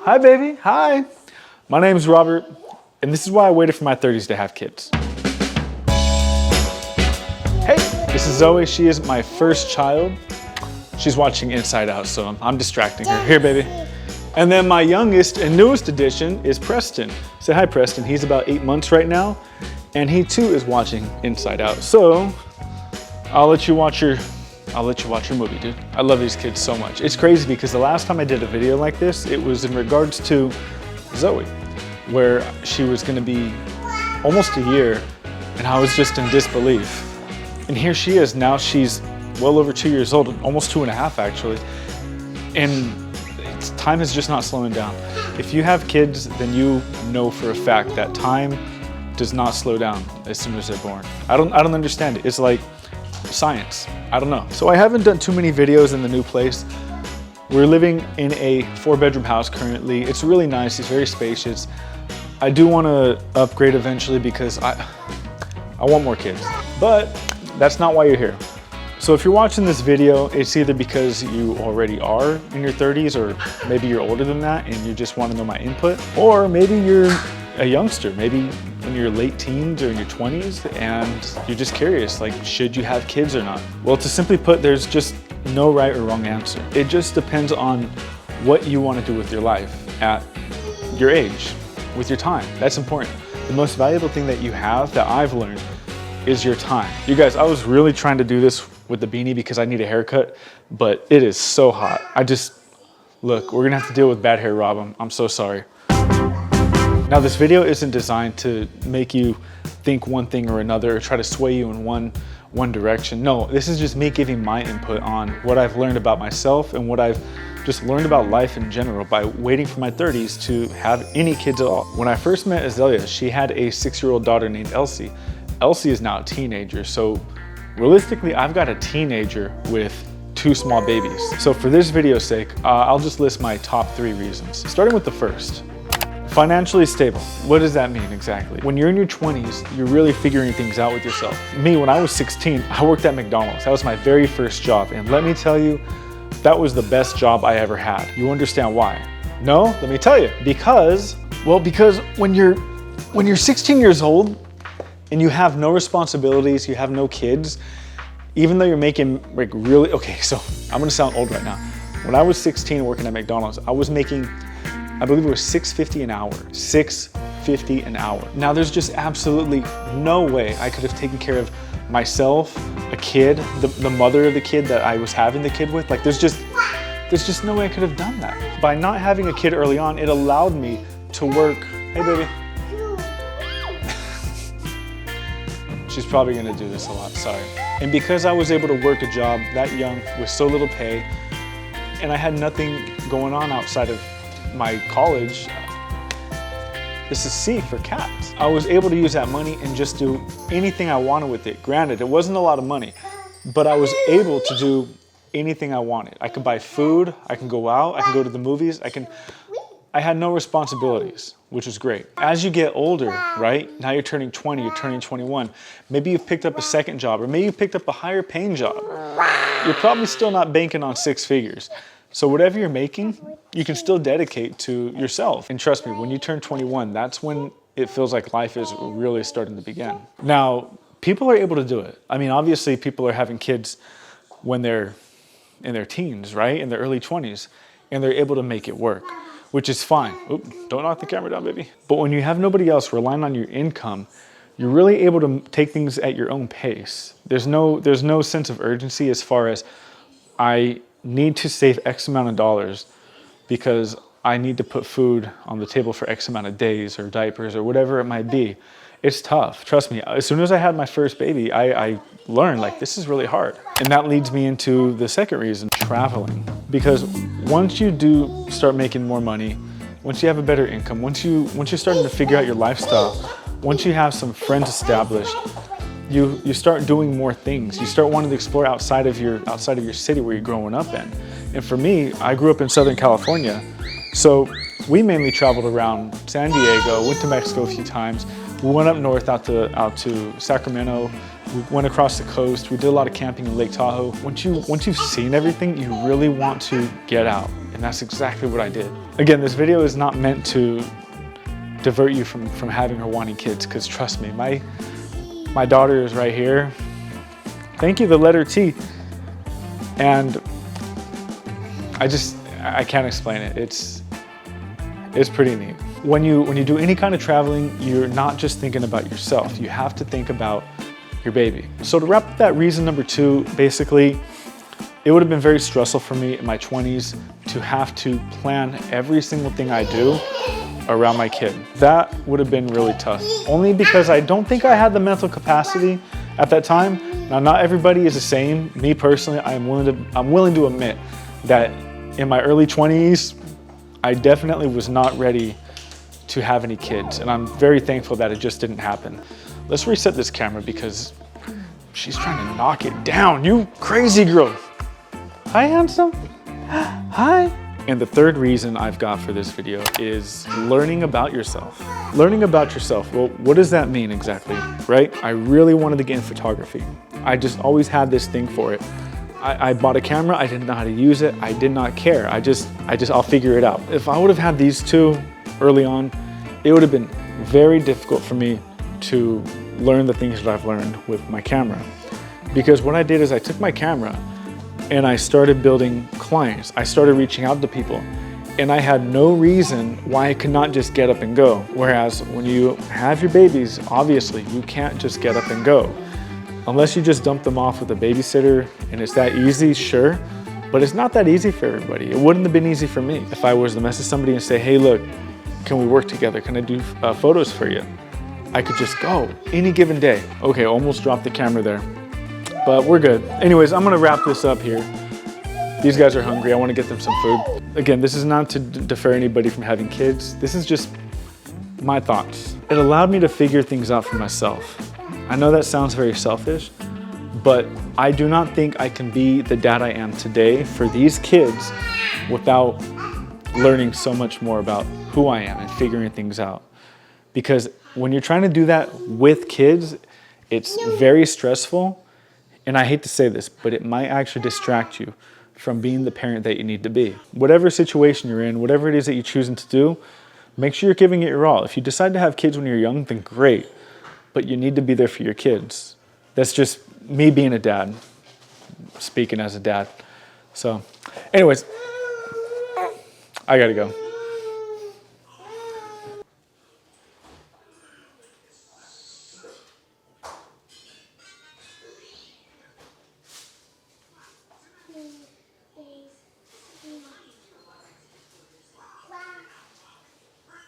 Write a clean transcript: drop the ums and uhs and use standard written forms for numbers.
Hi, baby. Hi. My name's Robert, and this is why I waited for my 30s to have kids. Hey, this is Zoe. She is my first child. She's watching Inside Out, so I'm distracting her. Here, baby. And then my youngest and newest addition is Preston. Say hi, Preston. He's about 8 months right now, and he too is watching Inside Out. So I'll let you watch your movie, dude. I love these kids so much. It's crazy because the last time I did a video like this, it was in regards to Zoe, where she was gonna be almost a year, and I was just in disbelief. And here she is now. She's well over 2 years old, almost 2.5 actually. And time is just not slowing down. If you have kids, then you know for a fact that time does not slow down as soon as they're born. I don't understand it. It's like science. I don't know. So I haven't done too many videos in the new place. We're living in a 4-bedroom house currently. It's really nice. It's very spacious. I do want to upgrade eventually because I want more kids, but that's not why you're here. So if you're watching this video, it's either because you already are in your 30s, or maybe you're older than that and you just want to know my input, or maybe you're a youngster, maybe in your late teens or in your 20s, and you're just curious, like, should you have kids or not? Well, to simply put, there's just no right or wrong answer. It just depends on what you want to do with your life at your age, with your time. That's important. The most valuable thing that you have, that I've learned, is your time. You guys, I was really trying to do this with the beanie because I need a haircut, but it is so hot. Look, we're gonna have to deal with bad hair, Rob. I'm so sorry. Now, this video isn't designed to make you think one thing or another, or try to sway you in one direction. No, this is just me giving my input on what I've learned about myself and what I've just learned about life in general by waiting for my 30s to have any kids at all. When I first met Azalea, she had a 6-year-old daughter named Elsie. Elsie is now a teenager, so realistically, I've got a teenager with 2 small babies. So for this video's sake, I'll just list my top 3 reasons. Starting with the first. Financially stable. What does that mean exactly? When you're in your 20s, you're really figuring things out with yourself. Me, when I was 16, I worked at McDonald's. That was my very first job. And let me tell you, that was the best job I ever had. You understand why? No? Let me tell you. Because when you're 16 years old and you have no responsibilities, you have no kids, even though you're making like really, okay, so I'm gonna sound old right now. When I was 16 working at McDonald's, I was making, I believe it was $6.50 an hour. $6.50 an hour. Now there's just absolutely no way I could have taken care of myself, a kid, the mother of the kid that I was having the kid with. Like there's just no way I could have done that. By not having a kid early on, it allowed me to work. Hey, baby. She's probably gonna do this a lot, sorry. And because I was able to work a job that young with so little pay, and I had nothing going on outside of my college, this is C for cats. I was able to use that money and just do anything I wanted with it. Granted, it wasn't a lot of money, but I was able to do anything I wanted. I could buy food, I can go out, I can go to the movies, I had no responsibilities, which was great. As you get older, right? Now you're turning 20, you're turning 21. Maybe you've picked up a second job, or maybe you picked up a higher paying job. You're probably still not banking on 6 figures. So whatever you're making, you can still dedicate to yourself. And trust me, when you turn 21, that's when it feels like life is really starting to begin. Now, people are able to do it. I mean, obviously people are having kids when they're in their teens, right? In their early 20s, and they're able to make it work, which is fine. Oop, don't knock the camera down, baby. But when you have nobody else relying on your income, you're really able to take things at your own pace. There's no sense of urgency as far as I need to save X amount of dollars because I need to put food on the table for X amount of days or diapers or whatever it might be. It's tough, trust me. As soon as I had my first baby, I learned like this is really hard. And that leads me into the second reason, traveling. Because once you do start making more money, once you have a better income, once you're starting to figure out your lifestyle, once you have some friends established, you start doing more things. You start wanting to explore outside of your city where you're growing up in. And for me, I grew up in Southern California, so we mainly traveled around San Diego, went to Mexico a few times. We went up north out to Sacramento. We went across the coast. We did a lot of camping in Lake Tahoe. Once you've seen everything, you really want to get out. And that's exactly what I did. Again, this video is not meant to divert you from having her wanting kids, because trust me, my daughter is right here. Thank you, the letter T. And I can't explain it. It's pretty neat. When you do any kind of traveling, you're not just thinking about yourself. You have to think about your baby. So to wrap up that reason number 2, basically, it would have been very stressful for me in my 20s to have to plan every single thing I do around my kid. That would have been really tough. Only because I don't think I had the mental capacity at that time. Now, not everybody is the same. Me personally, I'm willing to admit that in my early 20s, I definitely was not ready to have any kids, and I'm very thankful that it just didn't happen. Let's reset this camera because she's trying to knock it down. You crazy girl. Hi, handsome. Hi. And the third reason I've got for this video is learning about yourself. Learning about yourself. Well, what does that mean exactly, right? I really wanted to get in photography. I just always had this thing for it. I bought a camera, I didn't know how to use it, I did not care. I'll figure it out. If I would have had these two early on, it would have been very difficult for me to learn the things that I've learned with my camera. Because what I did is I took my camera and I started building clients. I started reaching out to people, and I had no reason why I could not just get up and go. Whereas when you have your babies, obviously you can't just get up and go. Unless you just dump them off with a babysitter and it's that easy, sure, but it's not that easy for everybody. It wouldn't have been easy for me. If I was to message somebody and say, hey, look, can we work together? Can I do photos for you? I could just go any given day. Okay, almost dropped the camera there, but we're good. Anyways, I'm gonna wrap this up here. These guys are hungry. I wanna get them some food. Again, this is not to defer anybody from having kids. This is just my thoughts. It allowed me to figure things out for myself. I know that sounds very selfish, but I do not think I can be the dad I am today for these kids without learning so much more about who I am and figuring things out. Because when you're trying to do that with kids, it's very stressful. And I hate to say this, but it might actually distract you from being the parent that you need to be. Whatever situation you're in, whatever it is that you're choosing to do, make sure you're giving it your all. If you decide to have kids when you're young, then great. But you need to be there for your kids. That's just me being a dad, speaking as a dad. So anyways, I gotta go.